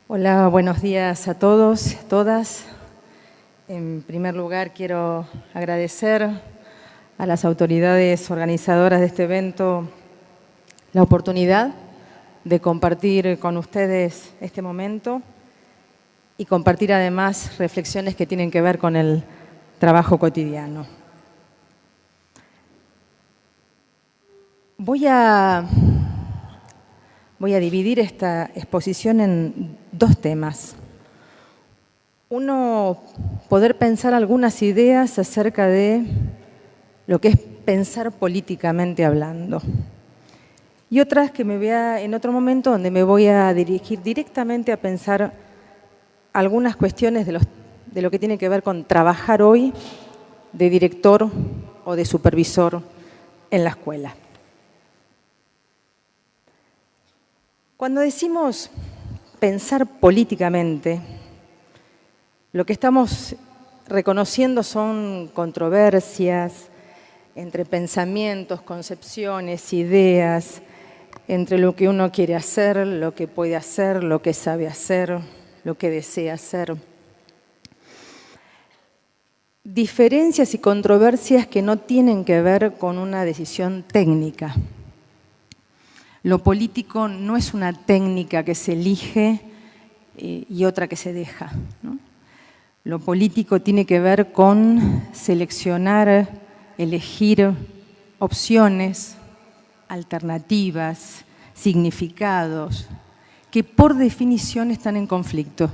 Hola, buenos días a todos, todas. En primer lugar, quiero agradecer a las autoridades organizadoras de este evento la oportunidad de compartir con ustedes este momento y compartir además reflexiones que tienen que ver con el trabajo cotidiano. Voy a dividir esta exposición en dos temas. Uno, poder pensar algunas ideas acerca de lo que es pensar políticamente hablando. Y otras que me vea en otro momento donde me voy a dirigir directamente a pensar algunas cuestiones de lo que tiene que ver con trabajar hoy de director o de supervisor en la escuela. Cuando decimos pensar políticamente, lo que estamos reconociendo son controversias entre pensamientos, concepciones, ideas, entre lo que uno quiere hacer, lo que puede hacer, lo que sabe hacer, lo que desea hacer. Diferencias y controversias que no tienen que ver con una decisión técnica. Lo político no es una técnica que se elige y otra que se deja, ¿no? Lo político tiene que ver con seleccionar, elegir opciones, alternativas, significados, que por definición están en conflicto.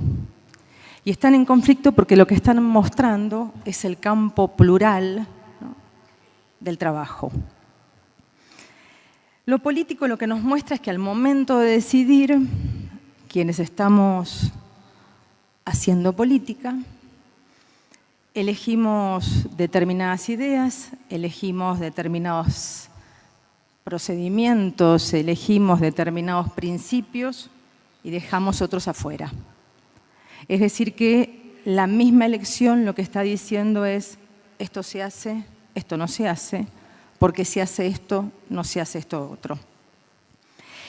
Y están en conflicto porque lo que están mostrando es el campo plural, ¿no?, del trabajo. Lo político lo que nos muestra es que al momento de decidir, quienes estamos haciendo política, elegimos determinadas ideas, elegimos determinados procedimientos, elegimos determinados principios y dejamos otros afuera. Es decir, que la misma elección lo que está diciendo es esto se hace, esto no se hace, porque si hace esto, no se hace esto otro.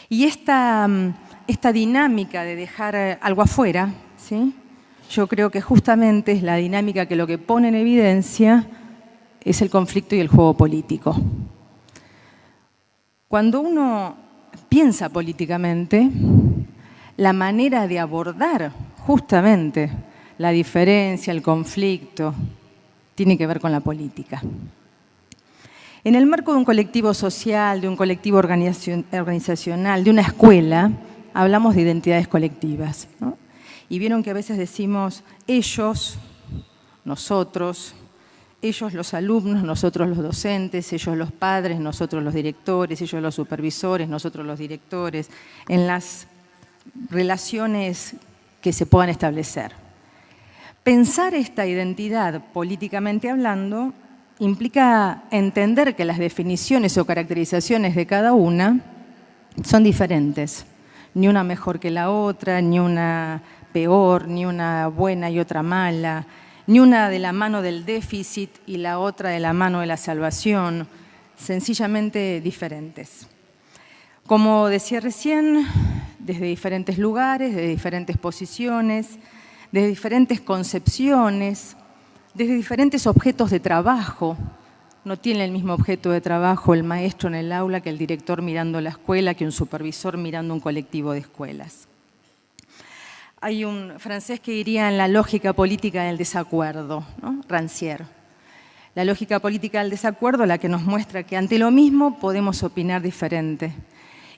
Y esta dinámica de dejar algo afuera, ¿sí?, yo creo que justamente es la dinámica que lo que pone en evidencia es el conflicto y el juego político. Cuando uno piensa políticamente, la manera de abordar justamente la diferencia, el conflicto, tiene que ver con la política. En el marco de un colectivo social, de un colectivo organizacional, de una escuela, hablamos de identidades colectivas, ¿no? Y vieron que a veces decimos ellos, nosotros, ellos los alumnos, nosotros los docentes, ellos los padres, nosotros los directores, ellos los supervisores, nosotros los directores, en las relaciones que se puedan establecer. Pensar esta identidad políticamente hablando implica entender que las definiciones o caracterizaciones de cada una son diferentes. Ni una mejor que la otra, ni una peor, ni una buena y otra mala, ni una de la mano del déficit y la otra de la mano de la salvación, sencillamente diferentes. Como decía recién, desde diferentes lugares, desde diferentes posiciones, desde diferentes concepciones, desde diferentes objetos de trabajo. No tiene el mismo objeto de trabajo el maestro en el aula que el director mirando la escuela, que un supervisor mirando un colectivo de escuelas. Hay un francés que diría en la lógica política del desacuerdo, ¿no?, Rancière. La lógica política del desacuerdo, la que nos muestra que ante lo mismo podemos opinar diferente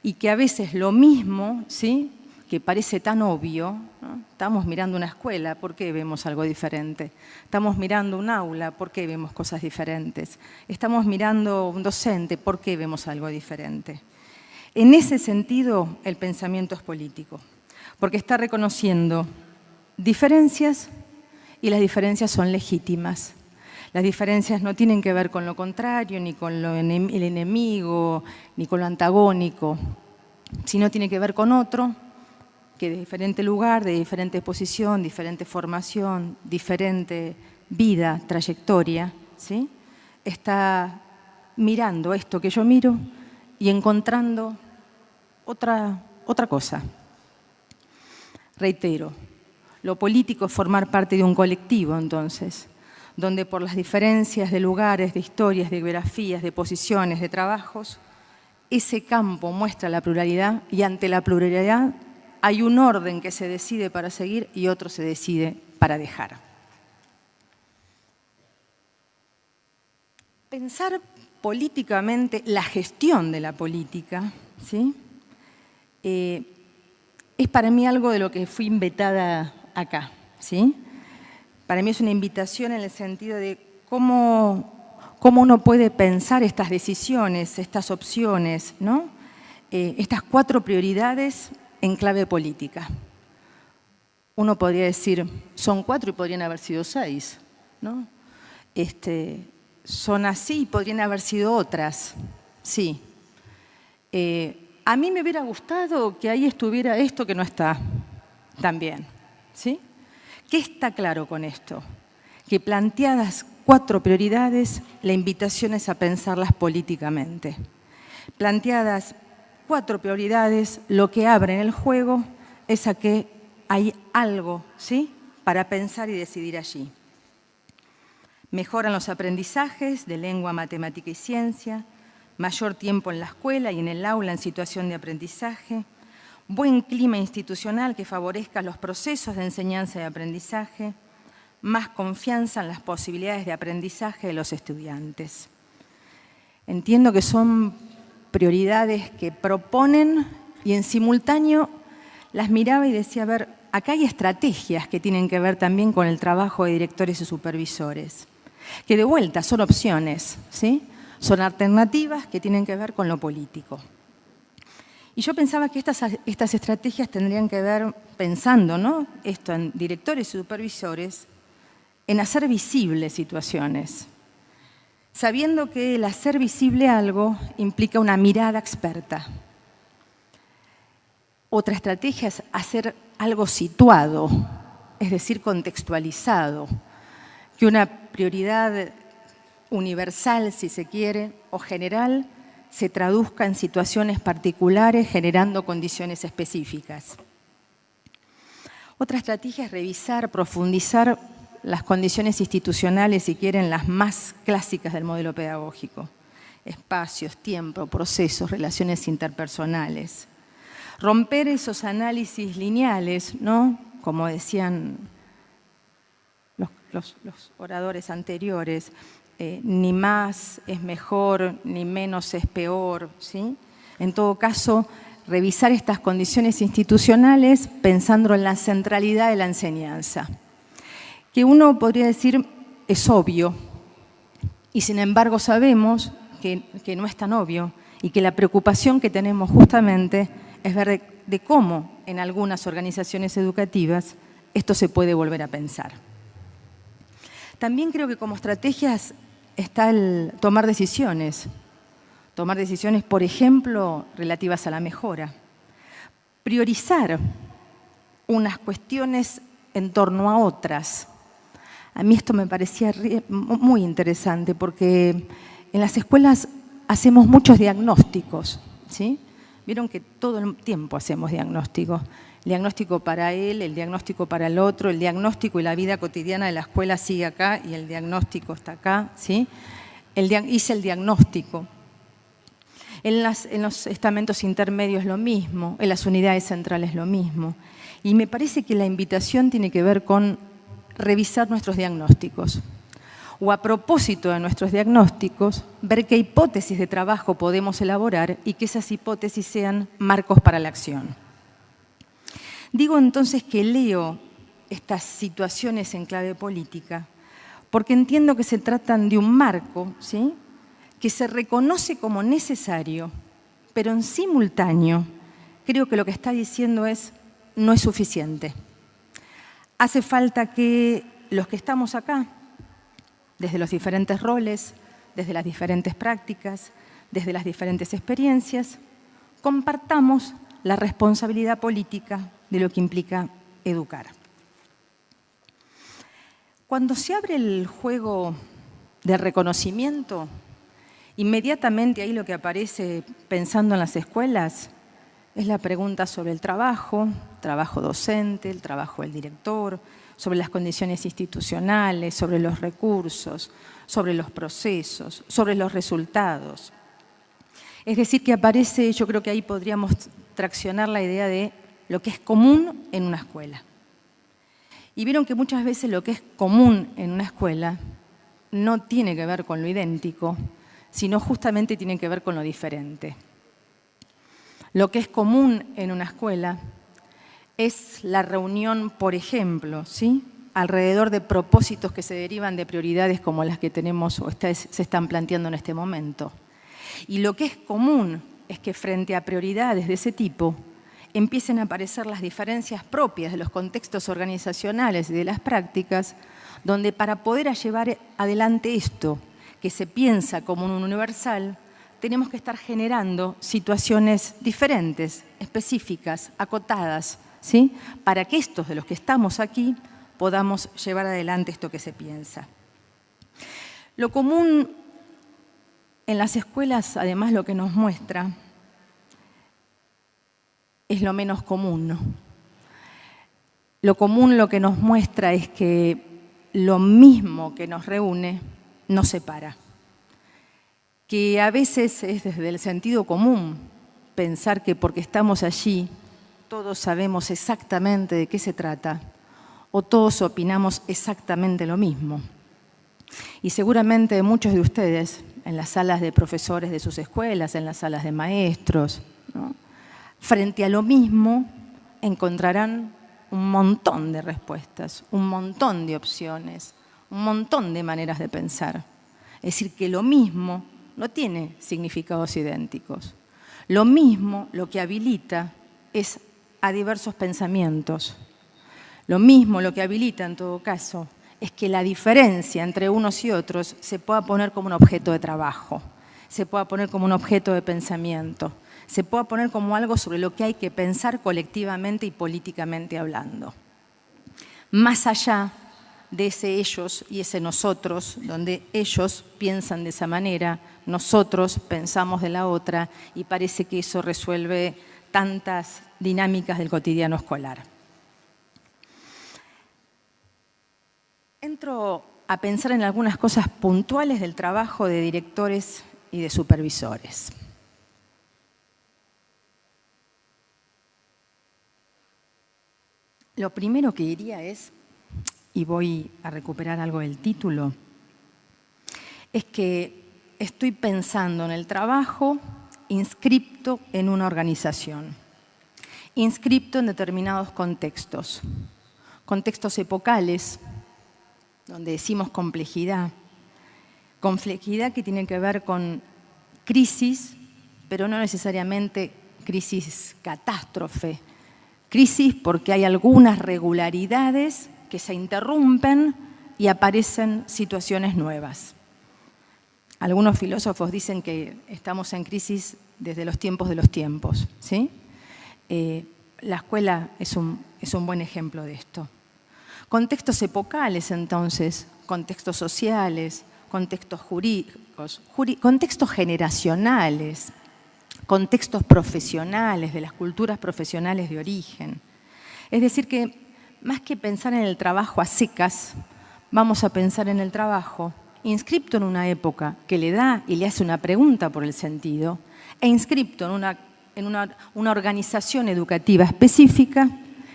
y que a veces lo mismo, ¿sí?, que parece tan obvio, ¿no? Estamos mirando una escuela, ¿por qué vemos algo diferente? Estamos mirando un aula, ¿por qué vemos cosas diferentes? Estamos mirando un docente, ¿por qué vemos algo diferente? En ese sentido, el pensamiento es político, porque está reconociendo diferencias y las diferencias son legítimas. Las diferencias no tienen que ver con lo contrario, ni con el enemigo, ni con lo antagónico, sino tiene que ver con otro que de diferente lugar, de diferente posición, diferente formación, diferente vida, trayectoria, ¿sí?, está mirando esto que yo miro y encontrando otra cosa. Reitero, lo político es formar parte de un colectivo, entonces, donde por las diferencias de lugares, de historias, de biografías, de posiciones, de trabajos, ese campo muestra la pluralidad y ante la pluralidad hay un orden que se decide para seguir y otro se decide para dejar. Pensar políticamente la gestión de la política, ¿sí? Es para mí algo de lo que fui invitada acá, ¿sí? Para mí es una invitación en el sentido de cómo uno puede pensar estas decisiones, estas opciones, ¿no? Estas 4 prioridades en clave política. Uno podría decir, son 4 y podrían haber sido 6, ¿no? Son así y podrían haber sido otras, sí. A mí me hubiera gustado que ahí estuviera esto que no está también, ¿sí? ¿Qué está claro con esto? Que planteadas 4 prioridades, la invitación es a pensarlas políticamente. Planteadas 4 prioridades, lo que abre en el juego es a que hay algo, ¿sí?, para pensar y decidir allí. Mejoran los aprendizajes de lengua, matemática y ciencia, mayor tiempo en la escuela y en el aula en situación de aprendizaje, buen clima institucional que favorezca los procesos de enseñanza y aprendizaje, más confianza en las posibilidades de aprendizaje de los estudiantes. Entiendo que son prioridades que proponen y en simultáneo las miraba y decía, a ver, acá hay estrategias que tienen que ver también con el trabajo de directores y supervisores, que de vuelta son opciones, ¿sí? Son alternativas que tienen que ver con lo político. Y yo pensaba que estas estrategias tendrían que ver, pensando, ¿no?, esto en directores y supervisores, en hacer visibles situaciones, sabiendo que el hacer visible algo implica una mirada experta. Otra estrategia es hacer algo situado, es decir, contextualizado, que una prioridad universal, si se quiere, o general, se traduzca en situaciones particulares, generando condiciones específicas. Otra estrategia es revisar, profundizar las condiciones institucionales, si quieren, las más clásicas del modelo pedagógico. Espacios, tiempo, procesos, relaciones interpersonales. Romper esos análisis lineales, ¿no?, como decían los oradores anteriores, ni más es mejor, ni menos es peor, ¿sí? En todo caso, revisar estas condiciones institucionales pensando en la centralidad de la enseñanza, que uno podría decir es obvio, y sin embargo sabemos que no es tan obvio y que la preocupación que tenemos justamente es ver de cómo en algunas organizaciones educativas esto se puede volver a pensar. También creo que como estrategias está el tomar decisiones, por ejemplo, relativas a la mejora. Priorizar unas cuestiones en torno a otras. A mí esto me parecía muy interesante porque en las escuelas hacemos muchos diagnósticos, ¿sí? Vieron que todo el tiempo hacemos diagnósticos. El diagnóstico para él, el diagnóstico para el otro, el diagnóstico y la vida cotidiana de la escuela sigue acá y el diagnóstico está acá, ¿sí? Hice el diagnóstico. En los estamentos intermedios lo mismo, en las unidades centrales lo mismo. Y me parece que la invitación tiene que ver con revisar nuestros diagnósticos. O a propósito de nuestros diagnósticos, ver qué hipótesis de trabajo podemos elaborar y que esas hipótesis sean marcos para la acción. Digo entonces que leo estas situaciones en clave política porque entiendo que se tratan de un marco, ¿sí?, que se reconoce como necesario, pero en simultáneo creo que lo que está diciendo es no es suficiente. Hace falta que los que estamos acá, desde los diferentes roles, desde las diferentes prácticas, desde las diferentes experiencias, compartamos la responsabilidad política de lo que implica educar. Cuando se abre el juego de reconocimiento, inmediatamente ahí lo que aparece pensando en las escuelas Es la pregunta sobre el trabajo docente, el trabajo del director, sobre las condiciones institucionales, sobre los recursos, sobre los procesos, sobre los resultados. Es decir, que aparece, yo creo que ahí podríamos traccionar la idea de lo que es común en una escuela. Y vieron que muchas veces lo que es común en una escuela no tiene que ver con lo idéntico, sino justamente tiene que ver con lo diferente. Lo que es común en una escuela es la reunión, por ejemplo, ¿sí?, alrededor de propósitos que se derivan de prioridades como las que tenemos o se están planteando en este momento. Y lo que es común es que frente a prioridades de ese tipo empiecen a aparecer las diferencias propias de los contextos organizacionales y de las prácticas, donde para poder llevar adelante esto que se piensa como un universal, tenemos que estar generando situaciones diferentes, específicas, acotadas, ¿sí?, para que estos de los que estamos aquí podamos llevar adelante esto que se piensa. Lo común en las escuelas, además, lo que nos muestra es lo menos común, ¿no? Lo común lo que nos muestra es que lo mismo que nos reúne nos separa. Que a veces es desde el sentido común pensar que porque estamos allí todos sabemos exactamente de qué se trata o todos opinamos exactamente lo mismo. Y seguramente muchos de ustedes en las salas de profesores de sus escuelas, en las salas de maestros, ¿no?, frente a lo mismo encontrarán un montón de respuestas, un montón de opciones, un montón de maneras de pensar. Es decir, que lo mismo no tiene significados idénticos. Lo mismo lo que habilita es a diversos pensamientos. Lo mismo lo que habilita, en todo caso, es que la diferencia entre unos y otros se pueda poner como un objeto de trabajo, se pueda poner como un objeto de pensamiento, se pueda poner como algo sobre lo que hay que pensar colectivamente y políticamente hablando. Más allá de ese ellos y ese nosotros, donde ellos piensan de esa manera, nosotros pensamos de la otra, y parece que eso resuelve tantas dinámicas del cotidiano escolar. Entro a pensar en algunas cosas puntuales del trabajo de directores y de supervisores. Lo primero que diría es, y voy a recuperar algo del título, es que estoy pensando en el trabajo inscripto en una organización, inscripto en determinados contextos, contextos epocales, donde decimos complejidad que tiene que ver con crisis, pero no necesariamente crisis catástrofe, crisis porque hay algunas regularidades que se interrumpen y aparecen situaciones nuevas. Algunos filósofos dicen que estamos en crisis desde los tiempos, ¿sí? La escuela es un buen ejemplo de esto. Contextos epocales, entonces, contextos sociales, contextos jurídicos, contextos generacionales, contextos profesionales, de las culturas profesionales de origen. Es decir que, más que pensar en el trabajo a secas, vamos a pensar en el trabajo inscripto en una época que le da y le hace una pregunta por el sentido, e inscripto en una organización educativa específica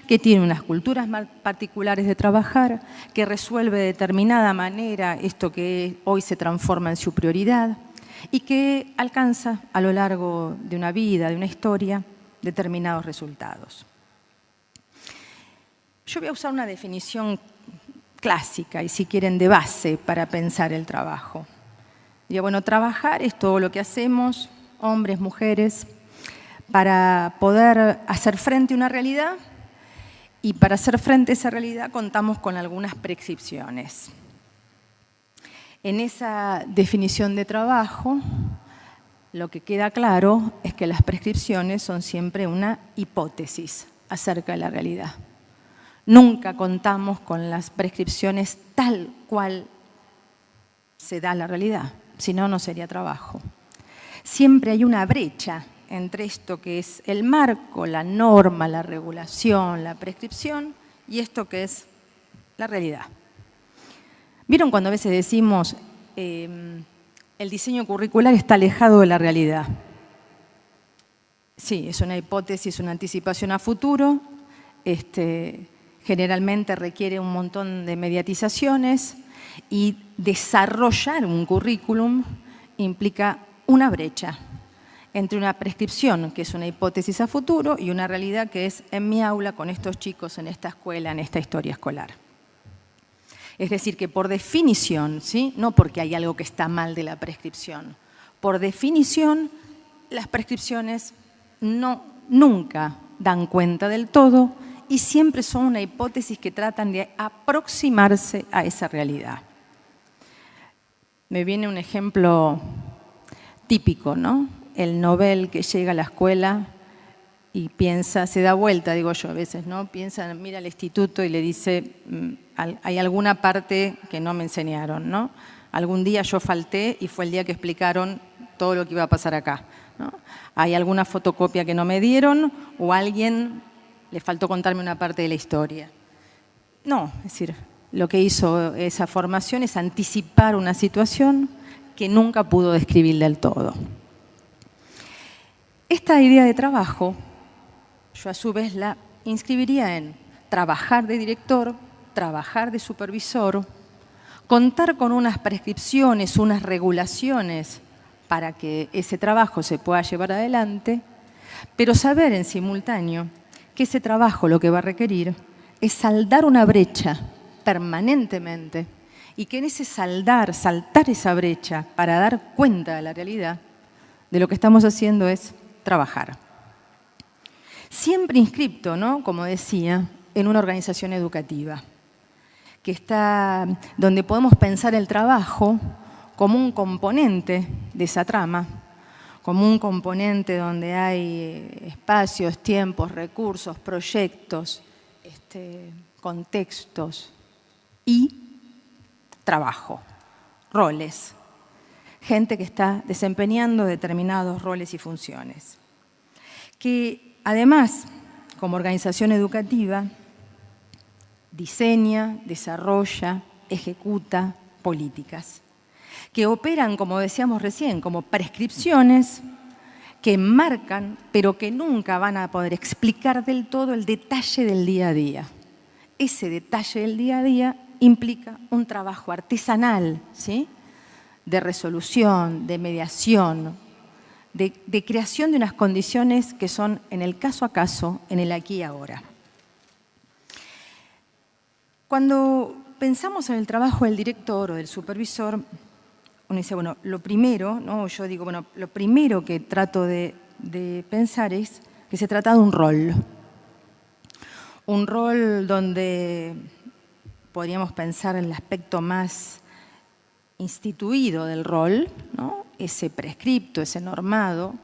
que tiene unas culturas particulares de trabajar, que resuelve de determinada manera esto que hoy se transforma en su prioridad y que alcanza a lo largo de una vida, de una historia, determinados resultados. Yo voy a usar una definición clásica y, si quieren, de base para pensar el trabajo. Digo, bueno, trabajar es todo lo que hacemos, hombres, mujeres, para poder hacer frente a una realidad, y para hacer frente a esa realidad contamos con algunas prescripciones. En esa definición de trabajo, lo que queda claro es que las prescripciones son siempre una hipótesis acerca de la realidad. Nunca contamos con las prescripciones tal cual se da la realidad, si no, no sería trabajo. Siempre hay una brecha entre esto que es el marco, la norma, la regulación, la prescripción, y esto que es la realidad. ¿Vieron cuando a veces decimos el diseño curricular está alejado de la realidad? Sí, es una hipótesis, una anticipación a futuro, generalmente requiere un montón de mediatizaciones y desarrollar un currículum implica una brecha entre una prescripción, que es una hipótesis a futuro, y una realidad que es en mi aula, con estos chicos, en esta escuela, en esta historia escolar. Es decir, que por definición, ¿sí? No porque hay algo que está mal de la prescripción, por definición, las prescripciones nunca dan cuenta del todo y siempre son una hipótesis que tratan de aproximarse a esa realidad. Me viene un ejemplo típico, ¿no? El Nobel que llega a la escuela y piensa, se da vuelta, digo yo a veces, ¿no? Piensa, mira al instituto y le dice, hay alguna parte que no me enseñaron, ¿no? Algún día yo falté y fue el día que explicaron todo lo que iba a pasar acá, ¿no? Hay alguna fotocopia que no me dieron o a alguien le faltó contarme una parte de la historia. No, es decir, lo que hizo esa formación es anticipar una situación que nunca pudo describir del todo. Esta idea de trabajo, yo a su vez la inscribiría en trabajar de director, trabajar de supervisor, contar con unas prescripciones, unas regulaciones para que ese trabajo se pueda llevar adelante, pero saber en simultáneo que ese trabajo lo que va a requerir es saldar una brecha permanentemente y que en ese saltar esa brecha para dar cuenta de la realidad, de lo que estamos haciendo es trabajar. Siempre inscripto, ¿no? Como decía, en una organización educativa, que está donde podemos pensar el trabajo como un componente de esa trama, como un componente donde hay espacios, tiempos, recursos, proyectos, contextos y trabajo, roles, gente que está desempeñando determinados roles y funciones. Que además, como organización educativa, diseña, desarrolla, ejecuta políticas que operan, como decíamos recién, como prescripciones que marcan, pero que nunca van a poder explicar del todo el detalle del día a día. Ese detalle del día a día implica un trabajo artesanal, ¿sí? De resolución, de mediación, de creación de unas condiciones que son en el caso a caso, en el aquí y ahora. Cuando pensamos en el trabajo del director o del supervisor, uno dice, bueno, lo primero, ¿no? Yo digo, bueno, lo primero que trato de pensar es que se trata de un rol. Un rol donde podríamos pensar en el aspecto más instituido del rol, ¿no? Ese prescripto, ese normado,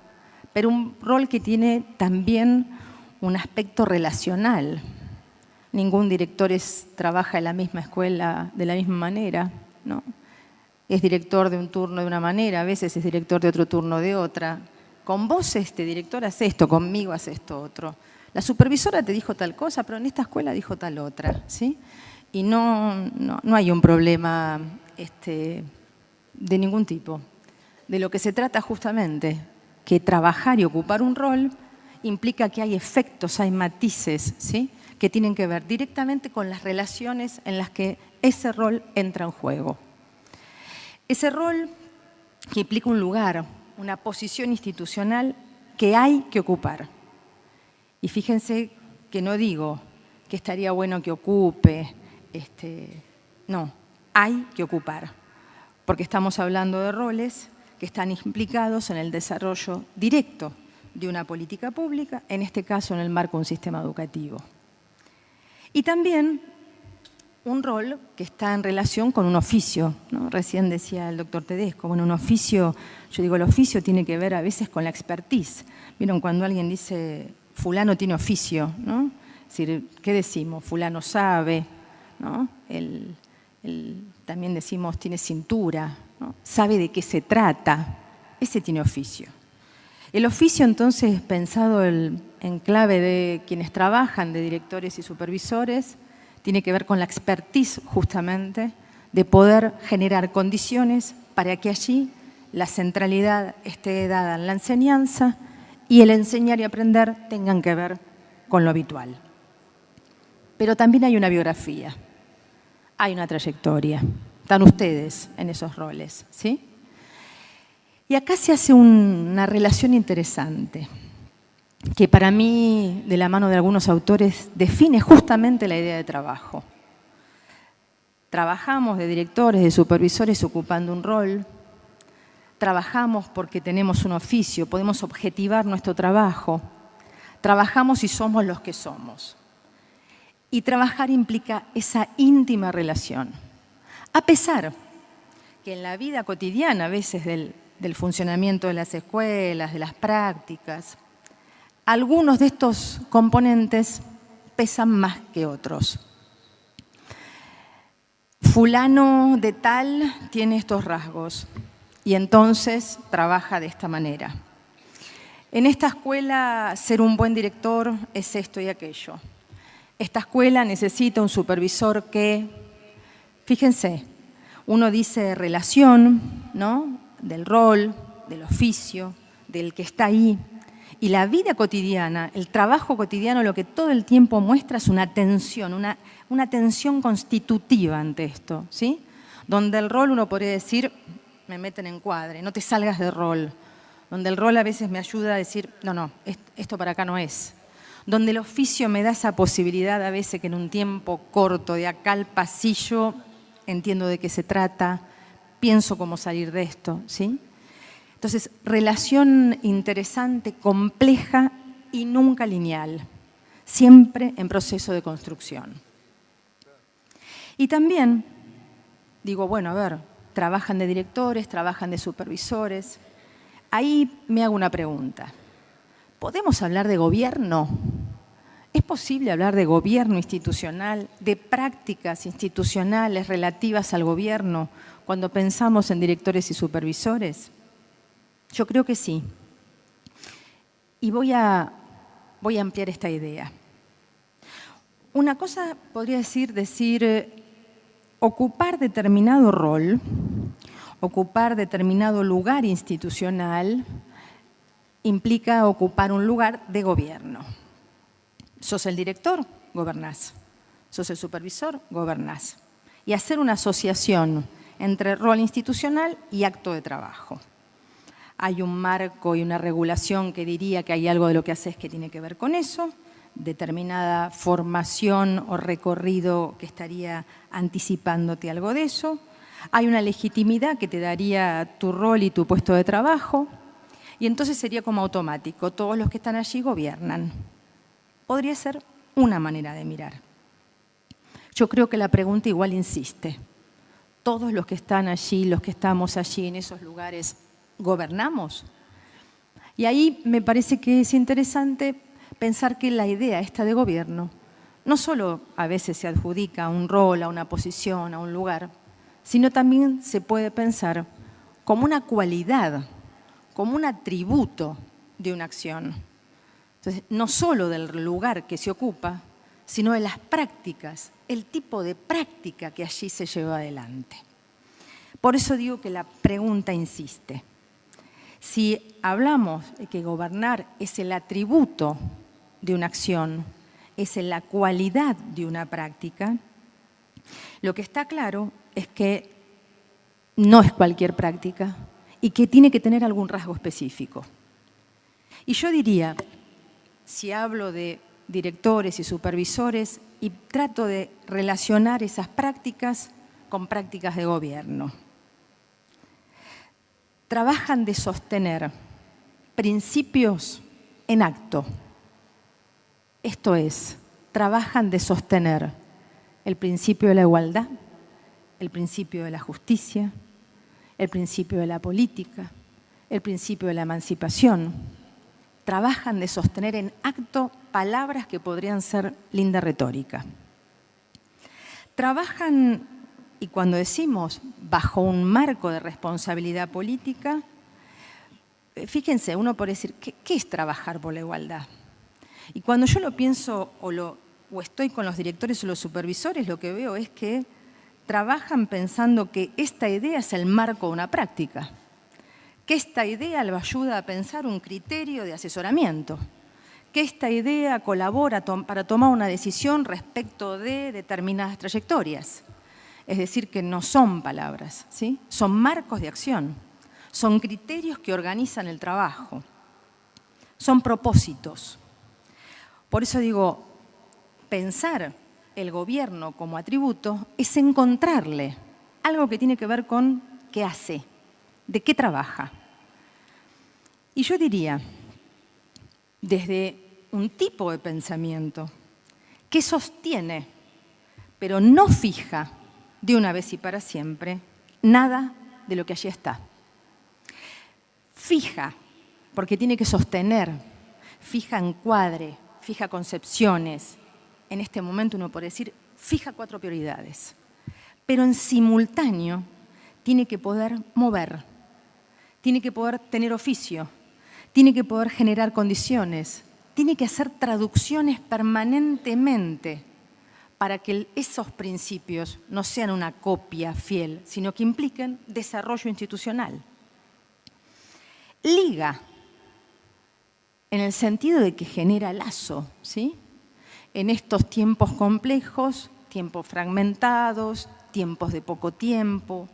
pero un rol que tiene también un aspecto relacional. Ningún director trabaja en la misma escuela de la misma manera, ¿no? Es director de un turno de una manera, a veces es director de otro turno de otra. Con vos, director, hace esto, conmigo hace esto otro. La supervisora te dijo tal cosa, pero en esta escuela dijo tal otra, ¿sí? Y no hay un problema de ningún tipo. De lo que se trata justamente, que trabajar y ocupar un rol implica que hay efectos, hay matices, ¿sí? Que tienen que ver directamente con las relaciones en las que ese rol entra en juego. Ese rol que implica un lugar, una posición institucional que hay que ocupar. Y fíjense que no digo que estaría bueno que ocupe, no, hay que ocupar, porque estamos hablando de roles que están implicados en el desarrollo directo de una política pública, en este caso en el marco de un sistema educativo. Y también un rol que está en relación con un oficio, ¿no? Recién decía el doctor Tedesco, bueno, un oficio, yo digo, el oficio tiene que ver a veces con la expertise. ¿Vieron cuando alguien dice, fulano tiene oficio, ¿no? Es decir, ¿qué decimos? Fulano sabe, ¿no? También decimos, tiene cintura, ¿no? Sabe de qué se trata, ese tiene oficio. El oficio, entonces, pensado en clave de quienes trabajan, de directores y supervisores, tiene que ver con la expertise, justamente, de poder generar condiciones para que allí la centralidad esté dada en la enseñanza y el enseñar y aprender tengan que ver con lo habitual. Pero también hay una biografía, hay una trayectoria. Están ustedes en esos roles, ¿sí? Y acá se hace una relación interesante, que para mí, de la mano de algunos autores, define justamente la idea de trabajo. Trabajamos de directores, de supervisores ocupando un rol, trabajamos porque tenemos un oficio, podemos objetivar nuestro trabajo, trabajamos y somos los que somos. Y trabajar implica esa íntima relación. A pesar que en la vida cotidiana, a veces del funcionamiento de las escuelas, de las prácticas, algunos de estos componentes pesan más que otros. Fulano de tal tiene estos rasgos y entonces trabaja de esta manera. En esta escuela ser un buen director es esto y aquello. Esta escuela necesita un supervisor que, fíjense, uno dice relación, ¿no?, del rol, del oficio, del que está ahí. Y la vida cotidiana, el trabajo cotidiano, lo que todo el tiempo muestra es una tensión, una tensión constitutiva ante esto, ¿sí? Donde el rol uno podría decir, me meten en cuadre, no te salgas de rol. Donde el rol a veces me ayuda a decir, no, esto para acá no es. Donde el oficio me da esa posibilidad a veces que en un tiempo corto, de acá al pasillo, entiendo de qué se trata, pienso cómo salir de esto, ¿sí? Entonces, relación interesante, compleja y nunca lineal, siempre en proceso de construcción. Y también, digo, bueno, a ver, trabajan de directores, trabajan de supervisores. Ahí me hago una pregunta. ¿Podemos hablar de gobierno? ¿Es posible hablar de gobierno institucional, de prácticas institucionales relativas al gobierno cuando pensamos en directores y supervisores? Yo creo que sí. Y voy a ampliar esta idea. Una cosa podría decir ocupar determinado rol, ocupar determinado lugar institucional, implica ocupar un lugar de gobierno. Sos el director, gobernás. Sos el supervisor, gobernás. Y hacer una asociación entre rol institucional y acto de trabajo. Hay un marco y una regulación que diría que hay algo de lo que haces que tiene que ver con eso, determinada formación o recorrido que estaría anticipándote algo de eso. Hay una legitimidad que te daría tu rol y tu puesto de trabajo. Y entonces sería como automático, todos los que están allí gobiernan. Podría ser una manera de mirar. Yo creo que la pregunta igual insiste. ¿Todos los que están allí, los que estamos allí en esos lugares, gobernamos? Y ahí me parece que es interesante pensar que la idea esta de gobierno no solo a veces se adjudica a un rol, a una posición, a un lugar, sino también se puede pensar como una cualidad, como un atributo de una acción. Entonces, no solo del lugar que se ocupa, sino de las prácticas, el tipo de práctica que allí se lleva adelante. Por eso digo que la pregunta insiste. Si hablamos de que gobernar es el atributo de una acción, es la cualidad de una práctica, lo que está claro es que no es cualquier práctica y que tiene que tener algún rasgo específico. Y yo diría, si hablo de directores y supervisores y trato de relacionar esas prácticas con prácticas de gobierno. Trabajan de sostener principios en acto. Esto es, trabajan de sostener el principio de la igualdad, el principio de la justicia, el principio de la política, el principio de la emancipación. Trabajan de sostener en acto palabras que podrían ser linda retórica. Trabajan, y cuando decimos bajo un marco de responsabilidad política, fíjense, uno puede decir, ¿qué es trabajar por la igualdad? Y cuando yo lo pienso o estoy con los directores o los supervisores, lo que veo es que trabajan pensando que esta idea es el marco de una práctica, que esta idea lo ayuda a pensar un criterio de asesoramiento, que esta idea colabora para tomar una decisión respecto de determinadas trayectorias. Es decir, que no son palabras, ¿sí? Son marcos de acción, son criterios que organizan el trabajo, son propósitos. Por eso digo, pensar el gobierno como atributo es encontrarle algo que tiene que ver con qué hace, de qué trabaja. Y yo diría, desde un tipo de pensamiento que sostiene, pero no fija de una vez y para siempre, nada de lo que allí está. Fija, porque tiene que sostener, fija encuadre, fija concepciones. En este momento uno puede decir, fija 4 prioridades. Pero en simultáneo tiene que poder mover, tiene que poder tener oficio, tiene que poder generar condiciones, tiene que hacer traducciones permanentemente para que esos principios no sean una copia fiel, sino que impliquen desarrollo institucional. Liga, en el sentido de que genera lazo, ¿sí? En estos tiempos complejos, tiempos fragmentados, tiempos de poco tiempo,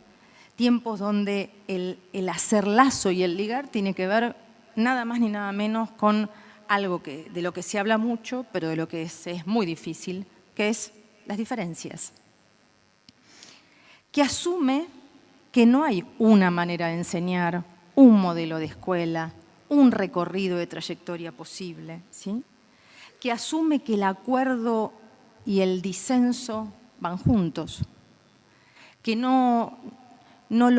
tiempos donde el hacer lazo y el ligar tiene que ver nada más ni nada menos con algo de lo que se habla mucho, pero de lo que es muy difícil, que es las diferencias. Que asume que no hay una manera de enseñar, un modelo de escuela, un recorrido de trayectoria posible, ¿sí? Que asume que el acuerdo y el disenso van juntos, que no lo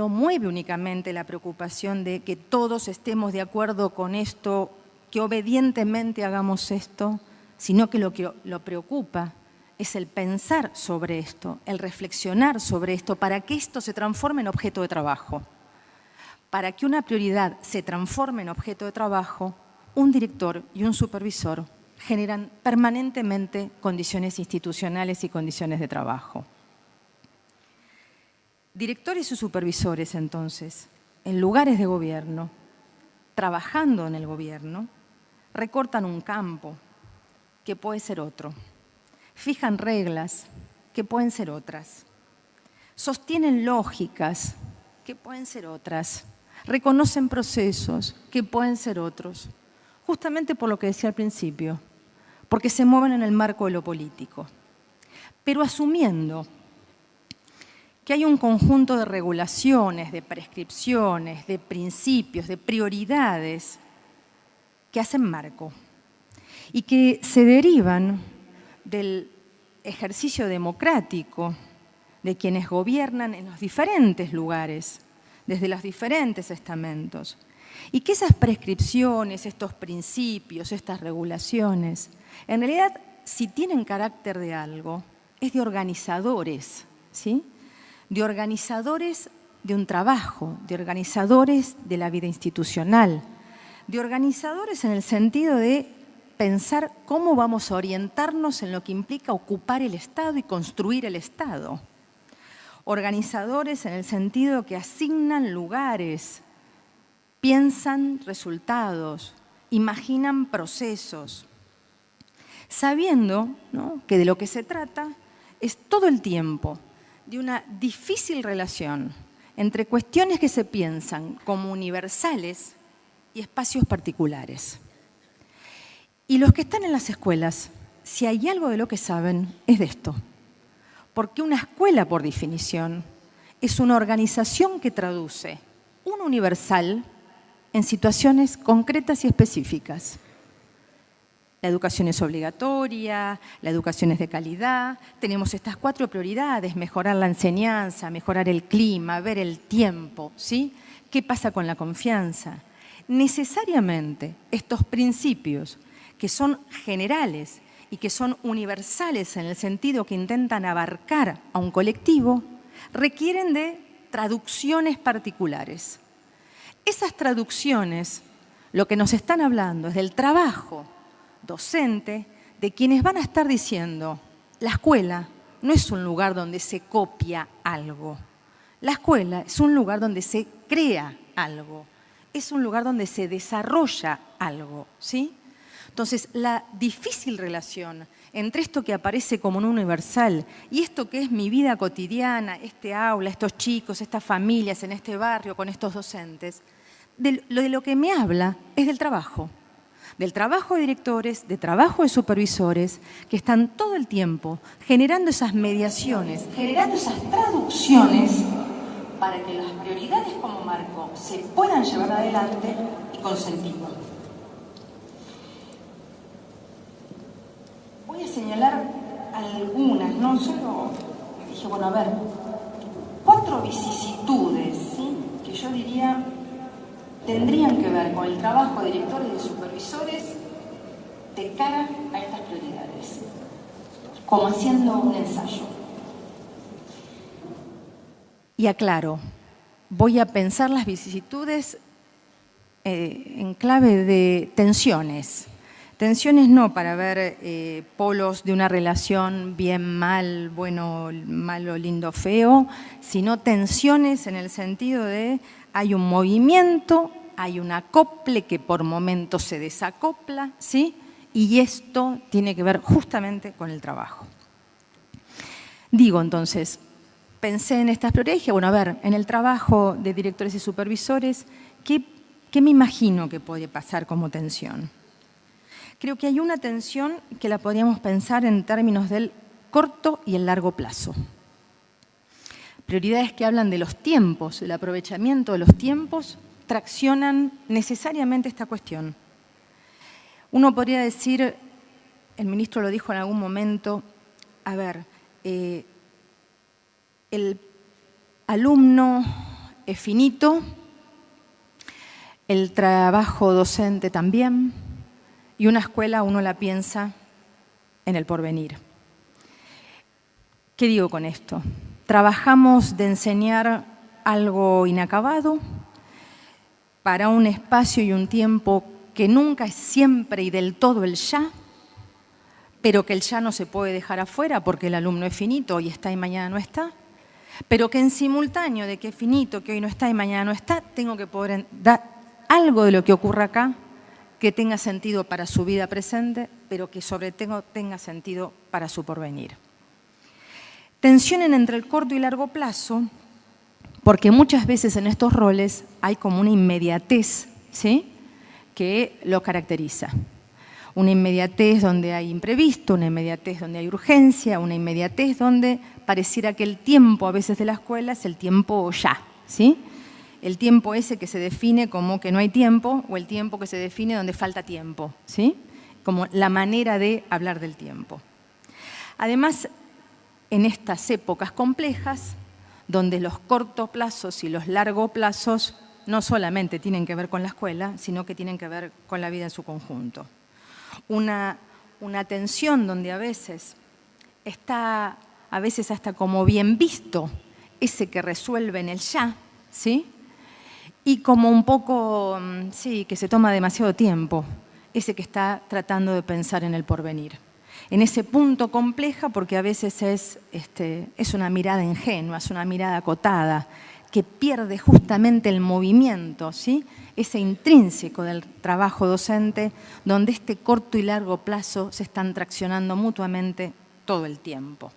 mueve únicamente la preocupación de que todos estemos de acuerdo con esto, que obedientemente hagamos esto, sino que lo preocupa es el pensar sobre esto, el reflexionar sobre esto, para que esto se transforme en objeto de trabajo. Para que una prioridad se transforme en objeto de trabajo, un director y un supervisor generan permanentemente condiciones institucionales y condiciones de trabajo. Directores y supervisores, entonces, en lugares de gobierno, trabajando en el gobierno, recortan un campo que puede ser otro, fijan reglas que pueden ser otras, sostienen lógicas que pueden ser otras, reconocen procesos que pueden ser otros, justamente por lo que decía al principio, porque se mueven en el marco de lo político, pero asumiendo que hay un conjunto de regulaciones, de prescripciones, de principios, de prioridades que hacen marco y que se derivan del ejercicio democrático de quienes gobiernan en los diferentes lugares, desde los diferentes estamentos, y que esas prescripciones, estos principios, estas regulaciones, en realidad, si tienen carácter de algo, es de organizadores, ¿sí? De organizadores de un trabajo, de organizadores de la vida institucional, de organizadores en el sentido de pensar cómo vamos a orientarnos en lo que implica ocupar el Estado y construir el Estado. Organizadores en el sentido que asignan lugares, piensan resultados, imaginan procesos, sabiendo, ¿no?, que de lo que se trata es todo el tiempo de una difícil relación entre cuestiones que se piensan como universales y espacios particulares. Y los que están en las escuelas, si hay algo de lo que saben, es de esto. Porque una escuela, por definición, es una organización que traduce un universal en situaciones concretas y específicas. La educación es obligatoria, la educación es de calidad, tenemos estas 4 prioridades, mejorar la enseñanza, mejorar el clima, ver el tiempo, ¿sí? ¿Qué pasa con la confianza? Necesariamente estos principios que son generales y que son universales en el sentido que intentan abarcar a un colectivo, requieren de traducciones particulares. Esas traducciones, lo que nos están hablando es del trabajo docente de quienes van a estar diciendo, la escuela no es un lugar donde se copia algo. La escuela es un lugar donde se crea algo. Es un lugar donde se desarrolla algo, ¿sí? Entonces, la difícil relación entre esto que aparece como un universal y esto que es mi vida cotidiana, este aula, estos chicos, estas familias en este barrio, con estos docentes, de lo que me habla es del trabajo de directores, de trabajo de supervisores, que están todo el tiempo generando esas mediaciones, generando esas traducciones para que las prioridades como marco se puedan llevar adelante y con sentido. Voy a señalar algunas, no solo dije, bueno, a ver, 4 vicisitudes, ¿sí?, que yo diría tendrían que ver con el trabajo de directores y de supervisores de cara a estas prioridades, como haciendo un ensayo. Y aclaro, voy a pensar las vicisitudes en clave de tensiones. Tensiones no para ver polos de una relación bien, mal, bueno, malo, lindo, feo, sino tensiones en el sentido de hay un movimiento, hay un acople que por momentos se desacopla, ¿sí? Y esto tiene que ver justamente con el trabajo. Digo entonces, pensé en estas prioridades y dije, bueno, a ver, en el trabajo de directores y supervisores, ¿qué me imagino que puede pasar como tensión? Creo que hay una tensión que la podríamos pensar en términos del corto y el largo plazo. Prioridades que hablan de los tiempos, el aprovechamiento de los tiempos, traccionan necesariamente esta cuestión. Uno podría decir, el ministro lo dijo en algún momento, a ver, el alumno es finito, el trabajo docente también, y una escuela uno la piensa en el porvenir. ¿Qué digo con esto? Trabajamos de enseñar algo inacabado para un espacio y un tiempo que nunca es siempre y del todo el ya, pero que el ya no se puede dejar afuera porque el alumno es finito, hoy está y mañana no está, pero que en simultáneo de que es finito, que hoy no está y mañana no está, tengo que poder dar algo de lo que ocurra acá que tenga sentido para su vida presente, pero que sobre todo tenga sentido para su porvenir. Tensionen entre el corto y largo plazo, porque muchas veces en estos roles hay como una inmediatez, ¿sí?, que lo caracteriza. Una inmediatez donde hay imprevisto, una inmediatez donde hay urgencia, una inmediatez donde pareciera que el tiempo a veces de la escuela es el tiempo ya, ¿sí? El tiempo ese que se define como que no hay tiempo o el tiempo que se define donde falta tiempo, ¿sí? Como la manera de hablar del tiempo. Además, en estas épocas complejas, donde los cortos plazos y los largos plazos no solamente tienen que ver con la escuela, sino que tienen que ver con la vida en su conjunto. Una tensión donde a veces está, hasta como bien visto, ese que resuelve en el ya, ¿sí? Y como un poco, sí, que se toma demasiado tiempo, ese que está tratando de pensar en el porvenir. En ese punto compleja, porque a veces es una mirada ingenua, es una mirada acotada, que pierde justamente el movimiento, ¿sí?, ese intrínseco del trabajo docente, donde este corto y largo plazo se están traccionando mutuamente todo el tiempo.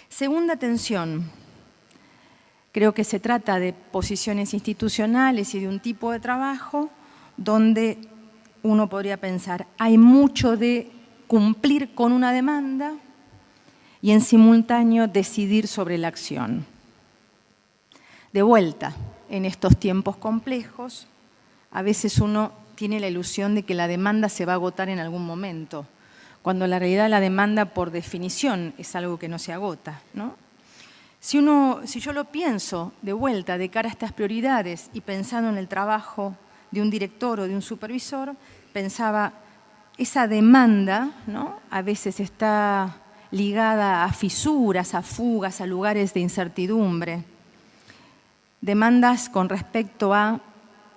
Segunda tensión, creo que se trata de posiciones institucionales y de un tipo de trabajo donde uno podría pensar, hay mucho de cumplir con una demanda y en simultáneo decidir sobre la acción. De vuelta, en estos tiempos complejos, a veces uno tiene la ilusión de que la demanda se va a agotar en algún momento, cuando en la realidad la demanda por definición es algo que no se agota, ¿no? Si yo lo pienso de vuelta de cara a estas prioridades y pensando en el trabajo de un director o de un supervisor, pensaba, esa demanda, ¿no?, a veces está ligada a fisuras, a fugas, a lugares de incertidumbre. demandas con respecto a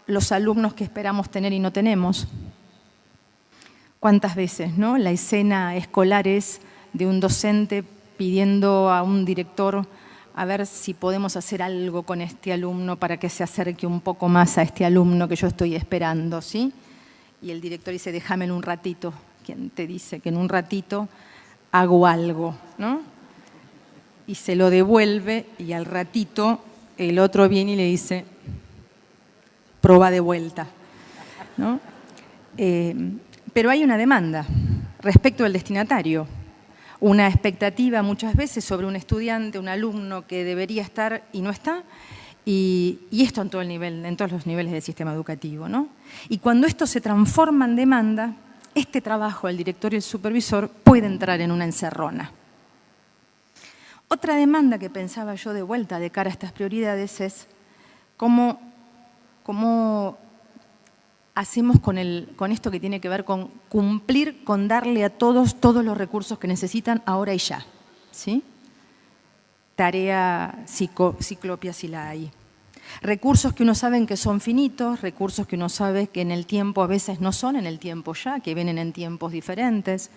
los alumnos que esperamos tener y no tenemos. ¿Cuántas veces, no? La escena escolar es de un docente pidiendo a un director a ver si podemos hacer algo con este alumno para que se acerque un poco más a este alumno que yo estoy esperando, ¿sí? Y el director dice, déjamelo un ratito. ¿Quién te dice que en un ratito hago algo, ¿no? Y se lo devuelve y al ratito el otro viene y le dice, prueba de vuelta, ¿no? Pero hay una demanda respecto al destinatario, una expectativa muchas veces sobre un estudiante, un alumno que debería estar y no está, y esto en todo el nivel, en todos los niveles del sistema educativo, ¿no? Y cuando esto se transforma en demanda, este trabajo del director y el supervisor puede entrar en una encerrona. Otra demanda que pensaba yo de vuelta de cara a estas prioridades es cómo hacemos con esto que tiene que ver con cumplir, con darle a todos los recursos que necesitan ahora y ya, ¿sí? Tarea ciclopia si la hay. Recursos que uno sabe que son finitos, recursos que uno sabe que en el tiempo a veces no son en el tiempo ya, que vienen en tiempos diferentes,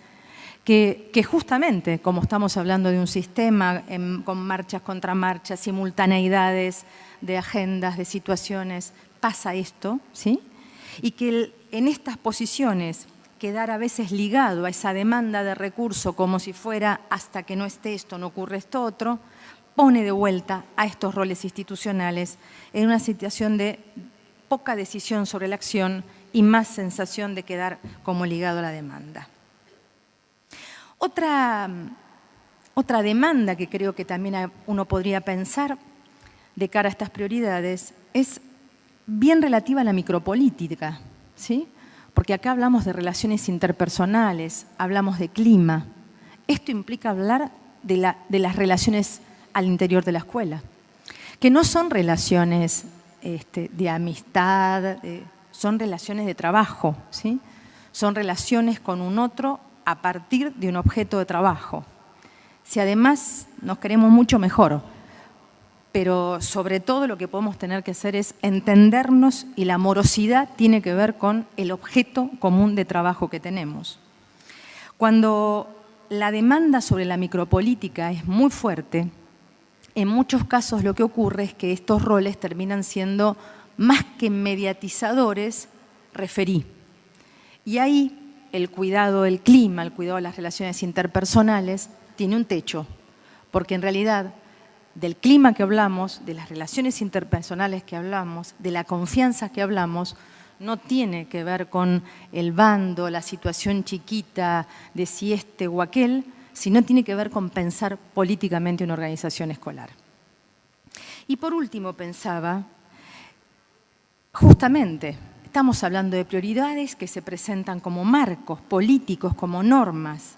que justamente, como estamos hablando de un sistema con marchas, contramarchas, simultaneidades de agendas, de situaciones, pasa esto, ¿sí? Y que en estas posiciones quedar a veces ligado a esa demanda de recursos como si fuera hasta que no esté esto, no ocurre esto otro, pone de vuelta a estos roles institucionales en una situación de poca decisión sobre la acción y más sensación de quedar como ligado a la demanda. Otra demanda que creo que también uno podría pensar de cara a estas prioridades es bien relativa a la micropolítica, ¿sí? Porque acá hablamos de relaciones interpersonales, hablamos de clima. Esto implica hablar de las relaciones al interior de la escuela, que no son relaciones de amistad, son relaciones de trabajo, ¿sí? Son relaciones con un otro a partir de un objeto de trabajo. Si además nos queremos mucho, mejor. Pero sobre todo lo que podemos tener que hacer es entendernos, y la amorosidad tiene que ver con el objeto común de trabajo que tenemos. Cuando la demanda sobre la micropolítica es muy fuerte, en muchos casos lo que ocurre es que estos roles terminan siendo más que mediatizadores, referí. Y ahí el cuidado del clima, el cuidado de las relaciones interpersonales tiene un techo, porque en realidad del clima que hablamos, de las relaciones interpersonales que hablamos, de la confianza que hablamos, no tiene que ver con el bando, la situación chiquita de si este o aquel, sino tiene que ver con pensar políticamente una organización escolar. Y por último pensaba, justamente, estamos hablando de prioridades que se presentan como marcos políticos, como normas.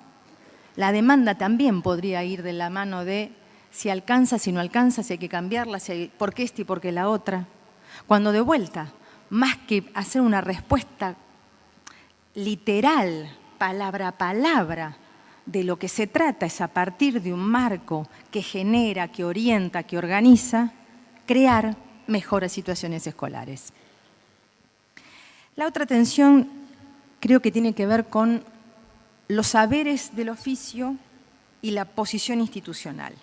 La demanda también podría ir de la mano de si alcanza, si no alcanza, si hay que cambiarla, por qué esta y por qué la otra. Cuando de vuelta, más que hacer una respuesta literal, palabra a palabra, de lo que se trata es a partir de un marco que genera, que orienta, que organiza, crear mejores situaciones escolares. La otra tensión creo que tiene que ver con los saberes del oficio y la posición institucional.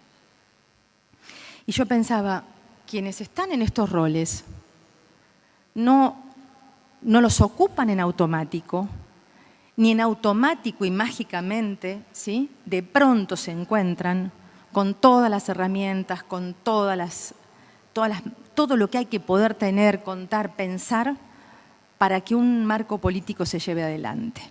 Y yo pensaba, quienes están en estos roles no los ocupan en automático, ni en automático y mágicamente, ¿sí? De pronto se encuentran con todas las herramientas, con todo lo que hay que poder tener, contar, pensar, para que un marco político se lleve adelante.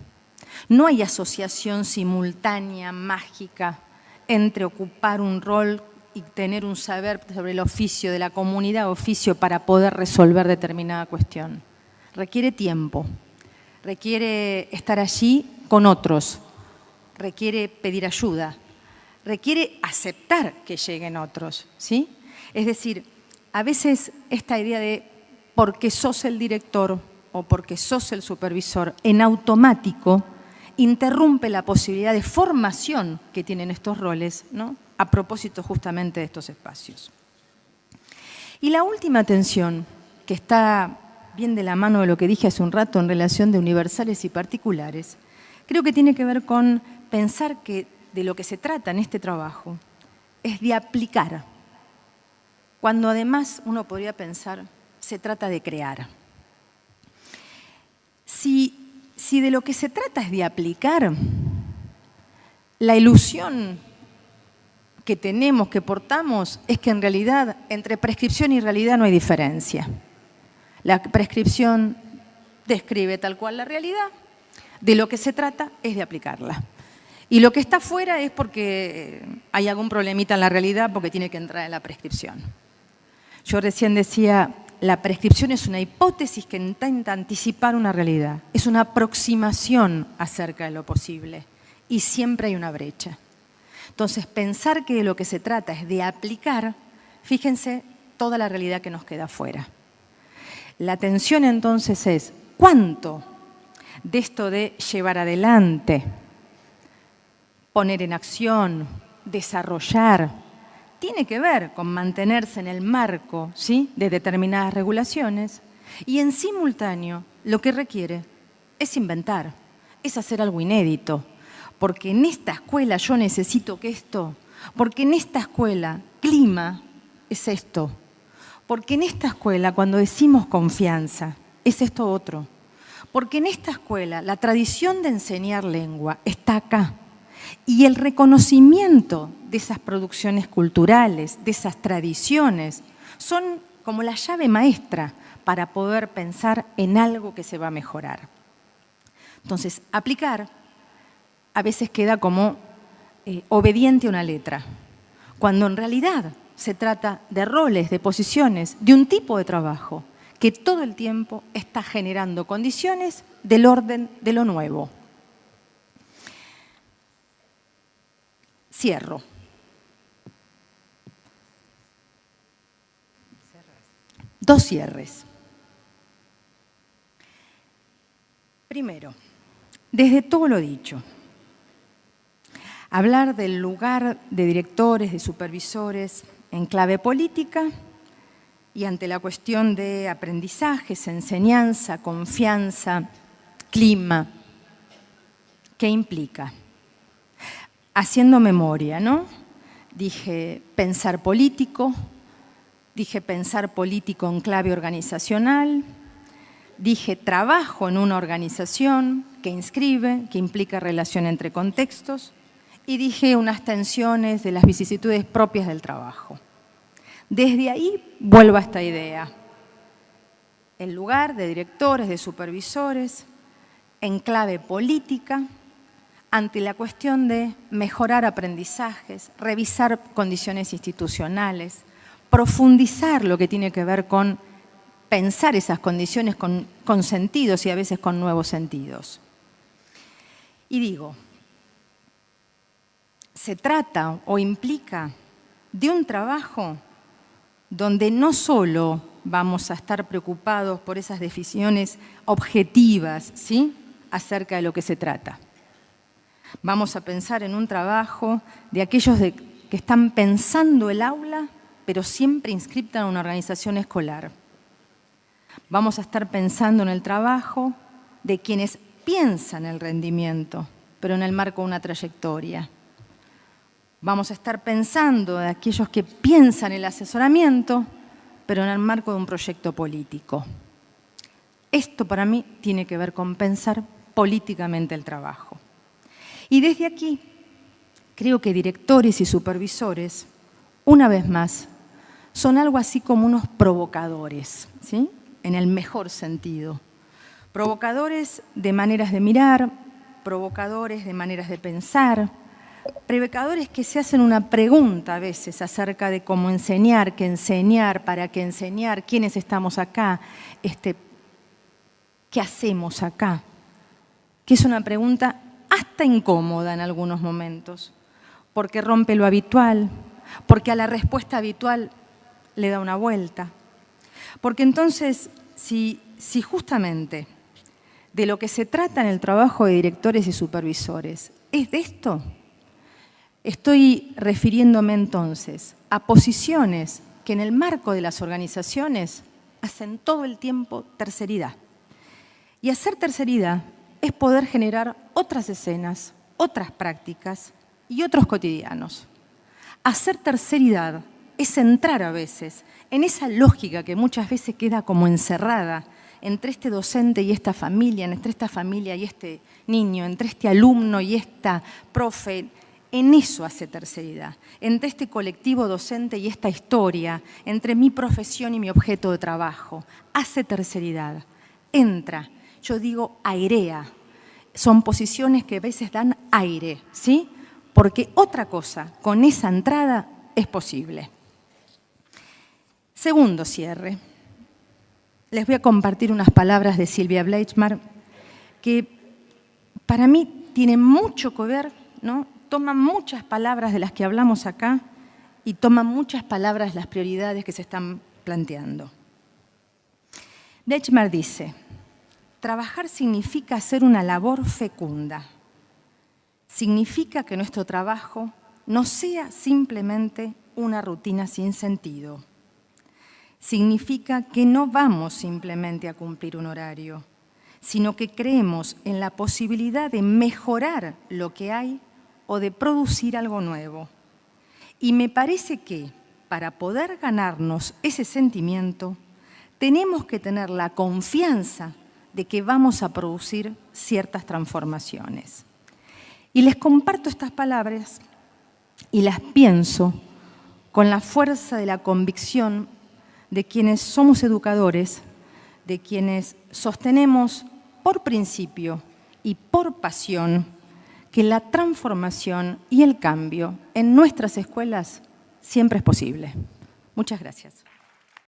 No hay asociación simultánea, mágica, entre ocupar un rol y tener un saber sobre el oficio de la comunidad, oficio para poder resolver determinada cuestión. Requiere tiempo, requiere estar allí con otros, requiere pedir ayuda, requiere aceptar que lleguen otros, ¿sí? Es decir, a veces esta idea de porque sos el director o porque sos el supervisor, en automático interrumpe la posibilidad de formación que tienen estos roles, ¿no? A propósito justamente de estos espacios. Y la última tensión, que está bien de la mano de lo que dije hace un rato en relación de universales y particulares, creo que tiene que ver con pensar que de lo que se trata en este trabajo es de aplicar, cuando además uno podría pensar se trata de crear. Si de lo que se trata es de aplicar, la ilusión que tenemos, que portamos, es que en realidad entre prescripción y realidad no hay diferencia. La prescripción describe tal cual la realidad, de lo que se trata es de aplicarla. Y lo que está fuera es porque hay algún problemita en la realidad porque tiene que entrar en la prescripción. Yo recién decía, la prescripción es una hipótesis que intenta anticipar una realidad. Es una aproximación acerca de lo posible y siempre hay una brecha. Entonces, pensar que de lo que se trata es de aplicar, fíjense toda la realidad que nos queda fuera. La tensión entonces es, ¿cuánto de esto de llevar adelante, poner en acción, desarrollar, tiene que ver con mantenerse en el marco, ¿sí?, de determinadas regulaciones? Y en simultáneo lo que requiere es inventar, es hacer algo inédito. Porque en esta escuela yo necesito que esto, porque en esta escuela clima es esto, porque en esta escuela cuando decimos confianza es esto otro, porque en esta escuela la tradición de enseñar lengua está acá y el reconocimiento de esas producciones culturales, de esas tradiciones, son como la llave maestra para poder pensar en algo que se va a mejorar. Entonces, aplicar a veces queda como obediente a una letra, cuando en realidad se trata de roles, de posiciones, de un tipo de trabajo que todo el tiempo está generando condiciones del orden de lo nuevo. Cierro. Dos cierres. Primero, desde todo lo dicho, hablar del lugar de directores, de supervisores en clave política y ante la cuestión de aprendizajes, enseñanza, confianza, clima, ¿qué implica? Haciendo memoria, ¿no? Dije pensar político, dije pensar político en clave organizacional, dije trabajo en una organización que inscribe, que implica relación entre contextos, y dije unas tensiones de las vicisitudes propias del trabajo. Desde ahí vuelvo a esta idea. El lugar de directores, de supervisores, en clave política, ante la cuestión de mejorar aprendizajes, revisar condiciones institucionales, profundizar lo que tiene que ver con pensar esas condiciones con sentidos y a veces con nuevos sentidos. Y digo, se trata o implica de un trabajo donde no solo vamos a estar preocupados por esas definiciones objetivas, ¿sí?, acerca de lo que se trata. Vamos a pensar en un trabajo de aquellos que están pensando el aula, pero siempre inscripta en una organización escolar. Vamos a estar pensando en el trabajo de quienes piensan el rendimiento, pero en el marco de una trayectoria. Vamos a estar pensando en aquellos que piensan el asesoramiento, pero en el marco de un proyecto político. Esto para mí tiene que ver con pensar políticamente el trabajo. Y desde aquí creo que directores y supervisores, una vez más, son algo así como unos provocadores, ¿sí?, en el mejor sentido. Provocadores de maneras de mirar, provocadores de maneras de pensar, provocadores que se hacen una pregunta a veces acerca de cómo enseñar, qué enseñar, para qué enseñar, quiénes estamos acá, qué hacemos acá. Que es una pregunta hasta incómoda en algunos momentos, porque rompe lo habitual, porque a la respuesta habitual le da una vuelta. Porque entonces, si justamente de lo que se trata en el trabajo de directores y supervisores es de esto, estoy refiriéndome entonces a posiciones que en el marco de las organizaciones hacen todo el tiempo terceridad. Y hacer terceridad es poder generar otras escenas, otras prácticas y otros cotidianos. Hacer terceridad es entrar a veces en esa lógica que muchas veces queda como encerrada entre este docente y esta familia, entre esta familia y este niño, entre este alumno y esta profe. En eso hace terceridad, entre este colectivo docente y esta historia, entre mi profesión y mi objeto de trabajo. Hace terceridad, entra, yo digo airea. Son posiciones que a veces dan aire, ¿sí? Porque otra cosa, con esa entrada, es posible. Segundo cierre. Les voy a compartir unas palabras de Silvia Bleichmar que para mí tienen mucho que ver, ¿no? Toman muchas palabras de las que hablamos acá y toman muchas palabras de las prioridades que se están planteando. Bleichmar dice: trabajar significa hacer una labor fecunda. Significa que nuestro trabajo no sea simplemente una rutina sin sentido. Significa que no vamos simplemente a cumplir un horario, sino que creemos en la posibilidad de mejorar lo que hay o de producir algo nuevo. Y me parece que para poder ganarnos ese sentimiento, tenemos que tener la confianza de que vamos a producir ciertas transformaciones. Y les comparto estas palabras y las pienso con la fuerza de la convicción de quienes somos educadores, de quienes sostenemos por principio y por pasión que la transformación y el cambio en nuestras escuelas siempre es posible. Muchas gracias.